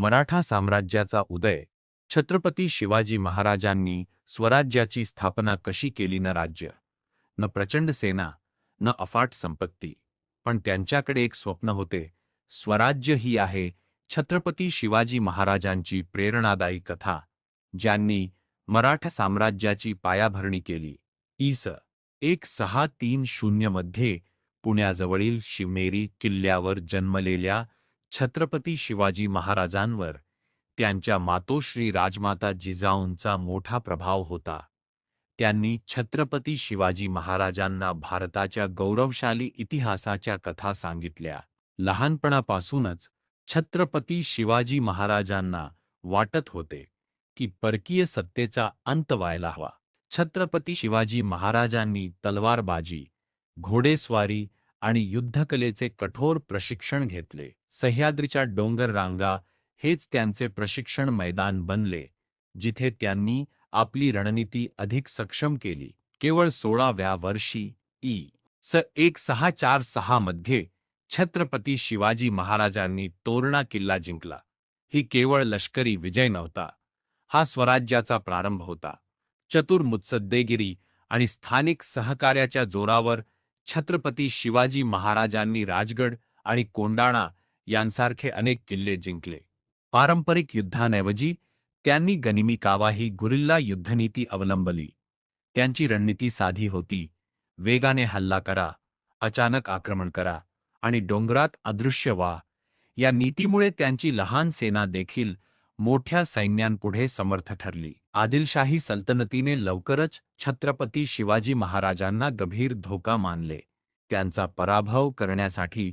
मराठा साम्राज्याचा उदय. छत्रपती शिवाजी महाराजांनी स्वराज्याची स्थापना कशी केली? न राज्य, न प्रचंड सेना, न अफाट संपत्ती, पण त्यांच्याकडे एक स्वप्न होते. स्वराज्य ही आहे छत्रपती शिवाजी महाराजांची प्रेरणादायी कथा, ज्यांनी मराठा साम्राज्याची पायाभरणी केली. इ.स. 1630 मध्ये पुण्याजवळील शिवनेरी किल्ल्यावर जन्मलेल्या छत्रपती शिवाजी महाराजांवर त्यांच्या मातोश्री राजमाता जिजाऊंचा मोठा प्रभाव होता. त्यांनी छत्रपती शिवाजी महाराजांना भारताच्या गौरवशाली इतिहासाच्या कथा सांगितल्या. लहानपणापासूनच छत्रपती शिवाजी महाराजांना वाटत होते की परकीय सत्तेचा अंत व्हायला हवा. छत्रपती शिवाजी महाराजांनी तलवारबाजी, घोडेस्वारी आणि युद्धकलेचे कठोर प्रशिक्षण घेतले. सह्याद्रीच्या डोंगर रांगा हेच त्यांचे प्रशिक्षण मैदान बनले, जिथे त्यांनी आपली रणनीती अधिक सक्षम केली. केवळ 16व्या वर्षी इ.स. 1646 मध्ये छत्रपती शिवाजी महाराजांनी तोरणा किल्ला जिंकला. ही केवळ लष्करी विजय नव्हता, हा स्वराज्याचा प्रारंभ होता. चतुर मुत्सद्देगिरी आणि स्थानिक सहकार्याच्या जोरावर छत्रपती शिवाजी महाराजांनी राजगड आणि कोंडाणा यांसारखे अनेक किल्ले जिंकले. पारंपरिक युद्धांऐवजी त्यांनी गनिमी कावाही गुरिल्ला युद्धनीती अवलंबली. त्यांची रणनीती साधी होती: वेगाने हल्ला करा, अचानक आक्रमण करा आणि डोंगरात अदृश्य व्हा. या नीतीमुळे त्यांची लहान सेना देखील मोठ्या सैन्यांपुढे समर्थ ठरली. आदिलशाही सल्तनतीने लवकरच छत्रपती शिवाजी महाराजांना गंभीर धोका मानले. त्यांचा पराभव करण्यासाठी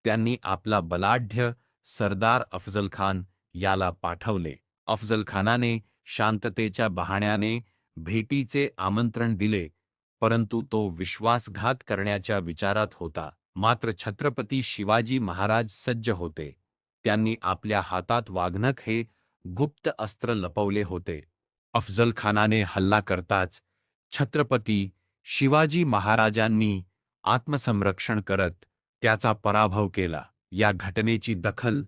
त्यांनी आपला बलाढ्य सरदार अफझलखान याला पाठवले. अफझलखानाने शांततेच्या बहाण्याने भेटीचे आमंत्रण दिले, परंतु तो विश्वासघात करण्याच्या विचारात होता. मात्र छत्रपती शिवाजी महाराज सज्ज होते. त्यांनी आपल्या हातात वाघनख हे गुप्त अस्त्र लपवले होते. अफझलखानाने हल्ला करताच छत्रपती शिवाजी महाराजांनी आत्मसंरक्षण करत त्याचा पराभव केला. या घटनेची दखल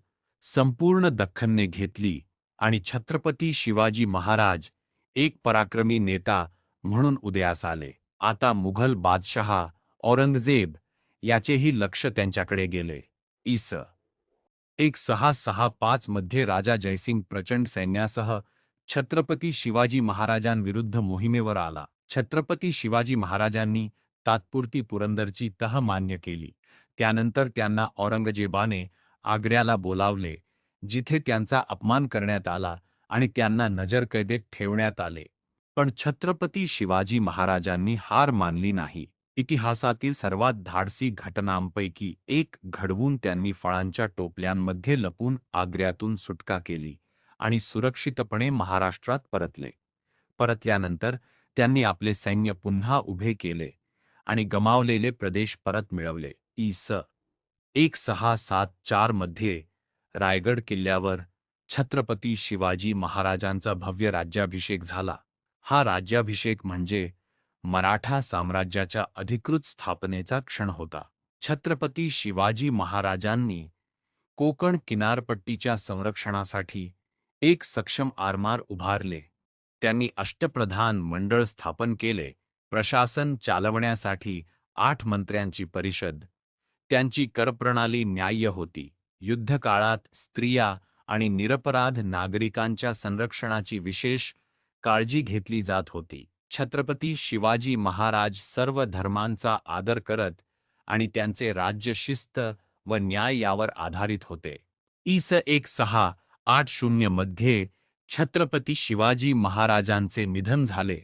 संपूर्ण दख्खनने घेतली आणि छत्रपती शिवाजी महाराज एक पराक्रमी नेता म्हणून उदयास आले. आता मुघल बादशहा औरंगजेब याचेही लक्ष त्यांच्याकडे गेले. इ.स. 1665 मध्ये राजा जयसिंग प्रचंड सैन्यासह छत्रपती शिवाजी महाराजांविरुद्ध मोहिमेवर आला. छत्रपती शिवाजी महाराजांनी तात्पुरती पुरंदरची तह मान्य केली. त्यानंतर त्यांना औरंगजेबाने आग्र्याला बोलावले, जिथे त्यांचा अपमान करण्यात आला आणि त्यांना नजरकैदेत ठेवण्यात आले. पण छत्रपती शिवाजी महाराजांनी हार मानली नाही. इतिहासातील सर्वात धाडसी घटनांपैकी एक घडवून त्यांनी फळांच्या टोपल्यांमध्ये लपून आग्र्यातून सुटका केली आणि सुरक्षितपणे महाराष्ट्रात परतले. परतल्यानंतर त्यांनी आपले सैन्य पुन्हा उभे केले आणि गमावलेले प्रदेश परत मिळवले. इ.स. 1674 मध्ये रायगड किल्ल्यावर छत्रपती शिवाजी महाराजांचा भव्य राज्याभिषेक झाला. हा राज्याभिषेक म्हणजे मराठा साम्राज्याच्या अधिकृत स्थापनेचा क्षण होता. छत्रपती शिवाजी महाराजांनी कोकण किनारपट्टीच्या संरक्षणासाठी एक सक्षम आरमार उभारले. त्यांनी अष्टप्रधान मंडळ स्थापन केले, प्रशासन चालवण्यासाठी 8 मंत्र्यांची परिषद. त्यांची करप्रणाली न्याय्य होती. युद्धकाळात स्त्रिया आणि निरपराध नागरिकांच्या संरक्षणाची विशेष काळजी घेतली जात होती. छत्रपती शिवाजी महाराज सर्व धर्मांचा आदर करत आणि त्यांचे राज्य शिस्त व न्याय यावर आधारित होते. इ.स. 1680 मध्ये छत्रपती शिवाजी महाराजांचे निधन झाले,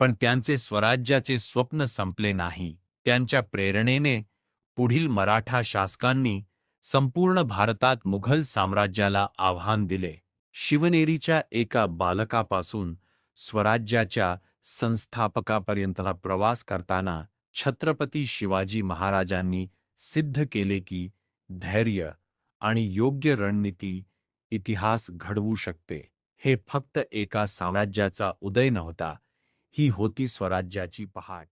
पण त्यांचे स्वराज्याचे स्वप्न संपले नाही. त्यांच्या प्रेरणेने पुढील मराठा शासकांनी संपूर्ण भारतात मुघल साम्राज्याला आव्हान दिले. शिवनेरीच्या एका बालकापासून स्वराज्याच्या संस्थापकापर्यंतचा प्रवास करताना छत्रपती शिवाजी महाराजांनी सिद्ध केले की धैर्य आणि योग्य रणनीती इतिहास घडवू शकते. हे फक्त एका साम्राज्याचा उदय नव्हता, ही होती स्वराज्याची पहाट.